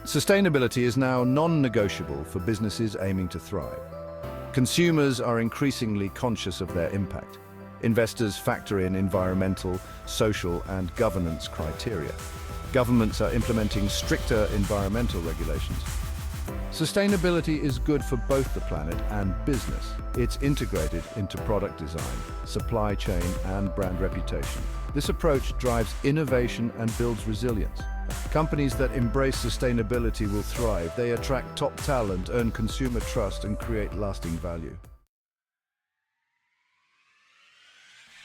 Sustainability is now non-negotiable for businesses aiming to thrive. Consumers are increasingly conscious of their impact. Investors factor in environmental, social, and governance criteria. Governments are implementing stricter environmental regulations. Sustainability is good for both the planet and business. It's integrated into product design, supply chain, and brand reputation. This approach drives innovation and builds resilience. Companies that embrace sustainability will thrive. They attract top talent, earn consumer trust, and create lasting value.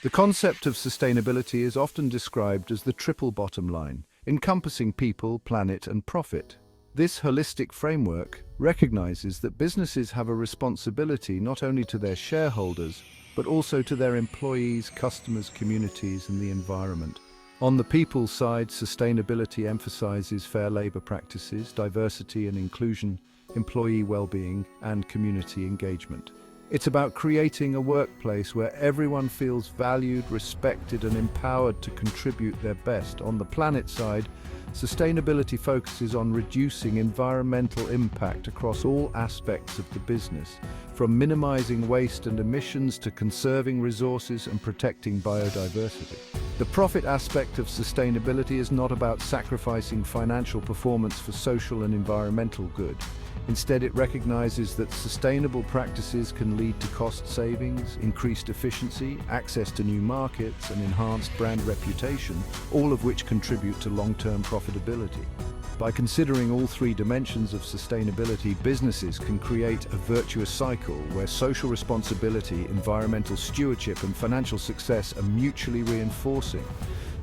The concept of sustainability is often described as the triple bottom line, encompassing people, planet, and profit. This holistic framework recognizes that businesses have a responsibility not only to their shareholders, but also to their employees, customers, communities, and the environment. On the people side, sustainability emphasizes fair labor practices, diversity and inclusion, employee well-being, and community engagement. It's about creating a workplace where everyone feels valued, respected, and empowered to contribute their best. On the planet side, sustainability focuses on reducing environmental impact across all aspects of the business, from minimizing waste and emissions to conserving resources and protecting biodiversity. The profit aspect of sustainability is not about sacrificing financial performance for social and environmental good. Instead, it recognizes that sustainable practices can lead to cost savings, increased efficiency, access to new markets, and enhanced brand reputation, all of which contribute to long-term profitability. By considering all three dimensions of sustainability, businesses can create a virtuous cycle where social responsibility, environmental stewardship, and financial success are mutually reinforcing.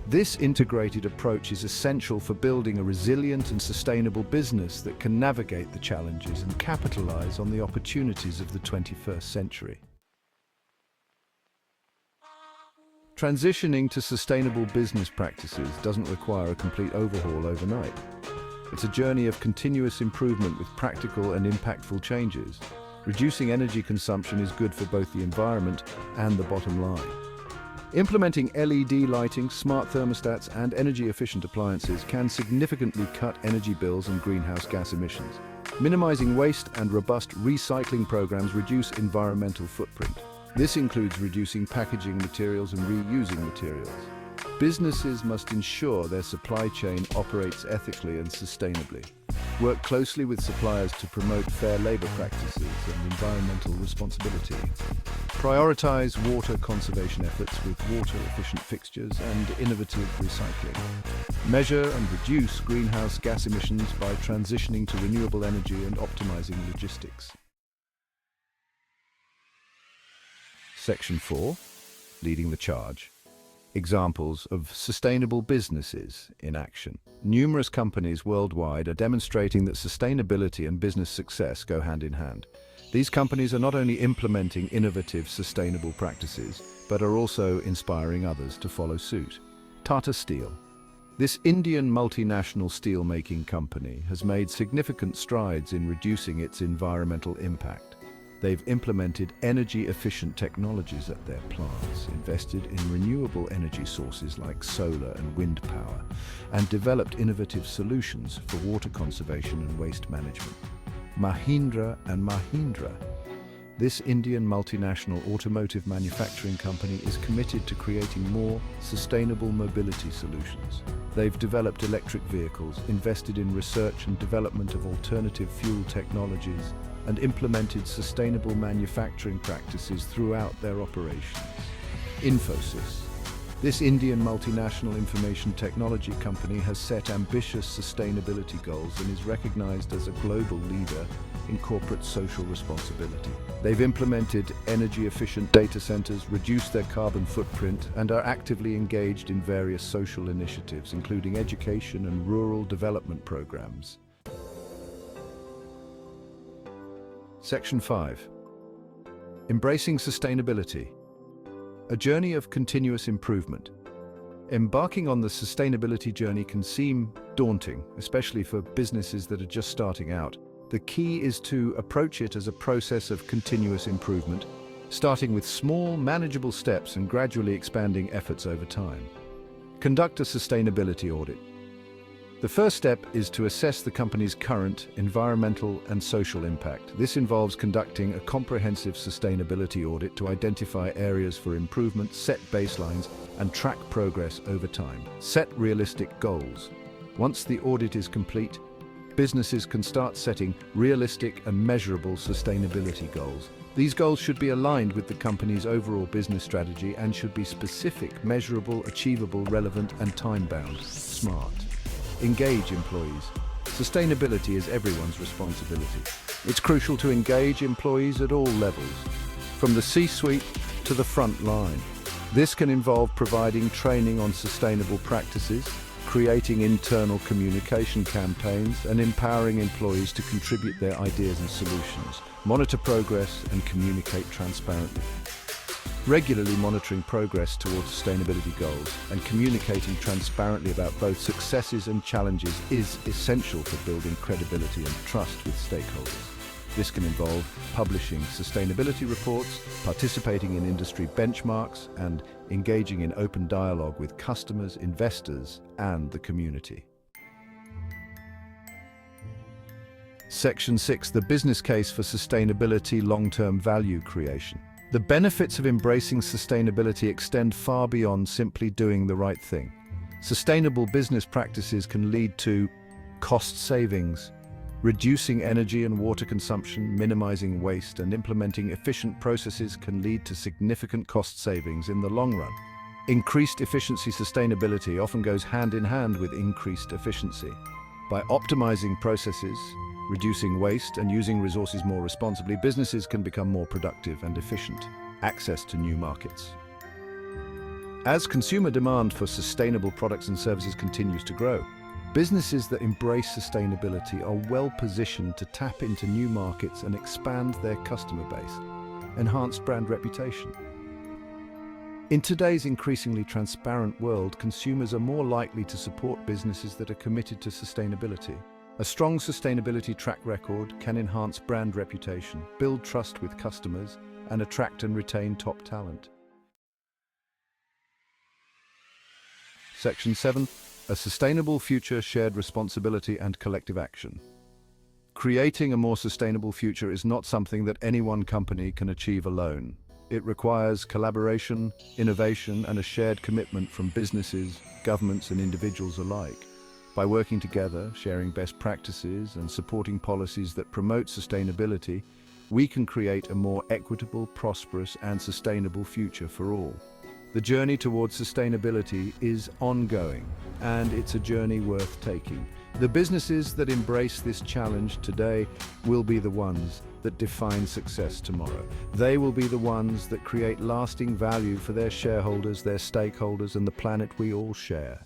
This integrated approach is essential for building a resilient and sustainable business that can navigate the challenges and capitalize on the opportunities of the 21st century. Transitioning to sustainable business practices doesn't require a complete overhaul overnight. It's a journey of continuous improvement with practical and impactful changes. Reducing energy consumption is good for both the environment and the bottom line. Implementing LED lighting, smart thermostats, and energy-efficient appliances can significantly cut energy bills and greenhouse gas emissions. Minimizing waste and robust recycling programs reduce environmental footprint. This includes reducing packaging materials and reusing materials. Businesses must ensure their supply chain operates ethically and sustainably. Work closely with suppliers to promote fair labor practices and environmental responsibility. Prioritize water conservation efforts with water-efficient fixtures and innovative recycling. Measure and reduce greenhouse gas emissions by transitioning to renewable energy and optimizing logistics. Section 4. Leading the charge. Examples of sustainable businesses in action. Numerous companies worldwide are demonstrating that sustainability and business success go hand in hand. These companies are not only implementing innovative, sustainable practices, but are also inspiring others to follow suit. Tata Steel. This Indian multinational steel-making company has made significant strides in reducing its environmental impact. They've implemented energy-efficient technologies at their plants, invested in renewable energy sources like solar and wind power, and developed innovative solutions for water conservation and waste management. Mahindra Mahindra. This Indian multinational automotive manufacturing company is committed to creating more sustainable mobility solutions. They've developed electric vehicles, invested in research and development of alternative fuel technologies, and implemented sustainable manufacturing practices throughout their operations. Infosys. This Indian multinational information technology company has set ambitious sustainability goals and is recognized as a global leader in corporate social responsibility. They've implemented energy-efficient data centers, reduced their carbon footprint, and are actively engaged in various social initiatives, including education and rural development programs. Section 5. Embracing sustainability. A journey of continuous improvement. Embarking on the sustainability journey can seem daunting, especially for businesses that are just starting out. The key is to approach it as a process of continuous improvement, starting with small, manageable steps and gradually expanding efforts over time. Conduct a sustainability audit. The first step is to assess the company's current environmental and social impact. This involves conducting a comprehensive sustainability audit to identify areas for improvement, set baselines, and track progress over time. Set realistic goals. Once the audit is complete, businesses can start setting realistic and measurable sustainability goals. These goals should be aligned with the company's overall business strategy and should be specific, measurable, achievable, relevant, and time-bound. Smart. Engage employees. Sustainability is everyone's responsibility. It's crucial to engage employees at all levels, from the C-suite to the front line. This can involve providing training on sustainable practices, creating internal communication campaigns, and empowering employees to contribute their ideas and solutions. Monitor progress and communicate transparently. Regularly monitoring progress towards sustainability goals and communicating transparently about both successes and challenges is essential for building credibility and trust with stakeholders. This can involve publishing sustainability reports, participating in industry benchmarks, and engaging in open dialogue with customers, investors, and the community. Section 6. The business case for sustainability long-term value creation. The benefits of embracing sustainability extend far beyond simply doing the right thing. Sustainable business practices can lead to cost savings, reducing energy and water consumption, minimizing waste, and implementing efficient processes can lead to significant cost savings in the long run. Increased efficiency. Sustainability often goes hand in hand with increased efficiency. By optimizing processes, reducing waste, and using resources more responsibly, businesses can become more productive and efficient. Access to new markets. As consumer demand for sustainable products and services continues to grow, businesses that embrace sustainability are well positioned to tap into new markets and expand their customer base. Enhanced brand reputation. In today's increasingly transparent world, consumers are more likely to support businesses that are committed to sustainability. A strong sustainability track record can enhance brand reputation, build trust with customers, and attract and retain top talent. Section 7. A sustainable future, shared responsibility and collective action. Creating a more sustainable future is not something that any one company can achieve alone. It requires collaboration, innovation, and a shared commitment from businesses, governments, and individuals alike. By working together, sharing best practices, and supporting policies that promote sustainability, we can create a more equitable, prosperous, and sustainable future for all. The journey towards sustainability is ongoing, and it's a journey worth taking. The businesses that embrace this challenge today will be the ones that define success tomorrow. They will be the ones that create lasting value for their shareholders, their stakeholders, and the planet we all share.